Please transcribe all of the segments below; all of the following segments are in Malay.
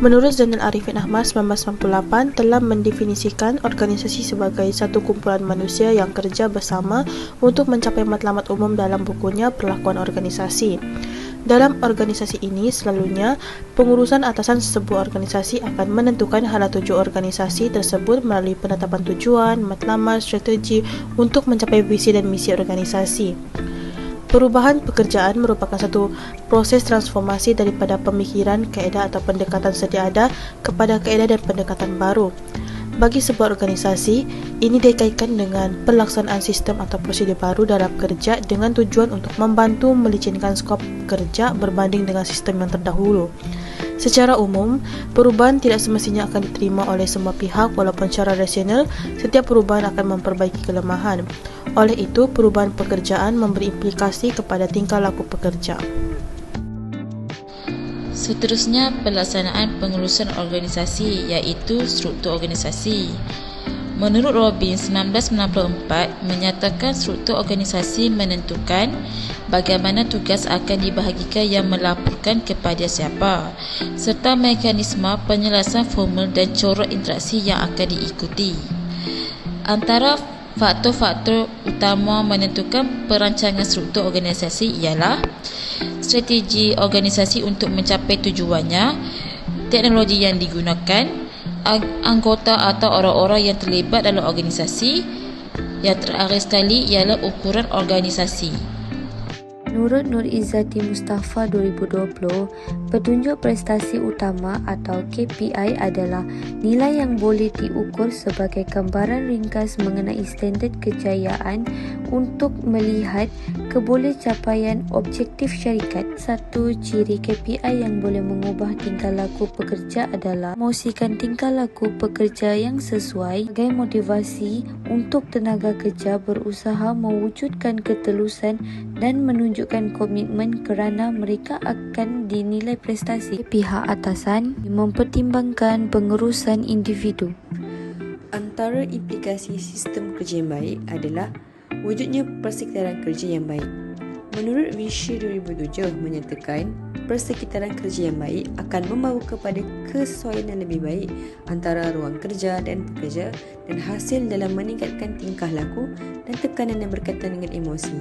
Menurut Zainal Arifin Ahmad 1998 telah mendefinisikan organisasi sebagai satu kumpulan manusia yang kerja bersama untuk mencapai matlamat umum dalam bukunya Perlakuan Organisasi. Dalam organisasi ini, selalunya pengurusan atasan sebuah organisasi akan menentukan hala tuju organisasi tersebut melalui penetapan tujuan, matlamat, strategi untuk mencapai visi dan misi organisasi. Perubahan pekerjaan merupakan satu proses transformasi daripada pemikiran, kaedah atau pendekatan sedia ada kepada kaedah dan pendekatan baru. Bagi sebuah organisasi, ini dikaitkan dengan pelaksanaan sistem atau prosedur baru dalam kerja dengan tujuan untuk membantu melicinkan skop kerja berbanding dengan sistem yang terdahulu. Secara umum, perubahan tidak semestinya akan diterima oleh semua pihak walaupun secara rasional, setiap perubahan akan memperbaiki kelemahan. Oleh itu, perubahan pekerjaan memberi implikasi kepada tingkah laku pekerja. Seterusnya, pelaksanaan pengurusan organisasi iaitu struktur organisasi. Menurut Robbins 1994 menyatakan struktur organisasi menentukan bagaimana tugas akan dibahagikan yang melaporkan kepada siapa serta mekanisme penyelesaian formal dan corak interaksi yang akan diikuti. Antara faktor-faktor utama menentukan perancangan struktur organisasi ialah strategi organisasi untuk mencapai tujuannya, teknologi yang digunakan, anggota atau orang-orang yang terlibat dalam organisasi. Yang terakhir sekali ialah ukuran organisasi. Menurut Nur Izzati Mustafa 2020, petunjuk prestasi utama atau KPI adalah nilai yang boleh diukur sebagai gambaran ringkas mengenai standard kejayaan untuk melihat kebolehcapaian objektif syarikat. Satu ciri KPI yang boleh mengubah tingkah laku pekerja adalah mempromosikan tingkah laku pekerja yang sesuai sebagai motivasi untuk tenaga kerja berusaha mewujudkan ketulusan dan menunjukkan komitmen kerana mereka akan dinilai prestasi. Pihak atasan mempertimbangkan pengurusan individu. Antara implikasi sistem kerja yang baik adalah wujudnya persekitaran kerja yang baik. Menurut Vichy 2007 menyatakan persekitaran kerja yang baik akan membawa kepada kesesuaian yang lebih baik antara ruang kerja dan pekerja dan hasil dalam meningkatkan tingkah laku dan tekanan yang berkaitan dengan emosi.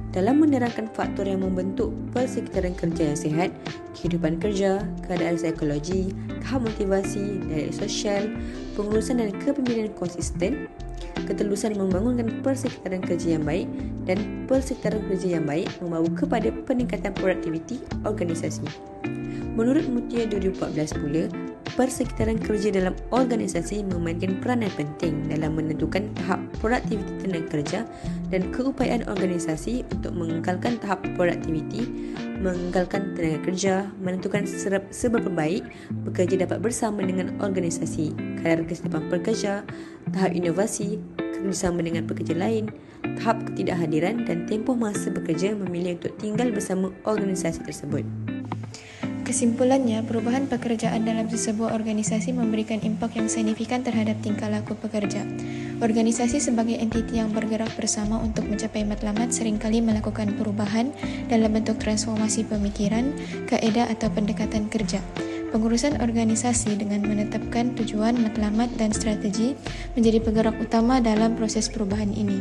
Dalam menerangkan faktor yang membentuk persekitaran kerja yang sihat, kehidupan kerja, keadaan psikologi, tahap motivasi, daya sosial, pengurusan dan kepimpinan konsisten, ketulusan membangunkan persekitaran kerja yang baik dan persekitaran kerja yang baik membawa kepada peningkatan produktiviti organisasi. Menurut Mutia 2014 pula, persekitaran kerja dalam organisasi memainkan peranan penting dalam menentukan tahap produktiviti tenaga kerja dan keupayaan organisasi untuk mengekalkan tahap produktiviti, mengekalkan tenaga kerja, menentukan seberapa baik pekerja dapat bersama dengan organisasi, kadar kesiapan pekerja, tahap inovasi, kerjasama dengan pekerja lain, tahap ketidakhadiran dan tempoh masa pekerja memilih untuk tinggal bersama organisasi tersebut. Kesimpulannya, perubahan pekerjaan dalam sebuah organisasi memberikan impak yang signifikan terhadap tingkah laku pekerja. Organisasi sebagai entiti yang bergerak bersama untuk mencapai matlamat seringkali melakukan perubahan dalam bentuk transformasi pemikiran, kaedah atau pendekatan kerja. Pengurusan organisasi dengan menetapkan tujuan, matlamat dan strategi menjadi penggerak utama dalam proses perubahan ini.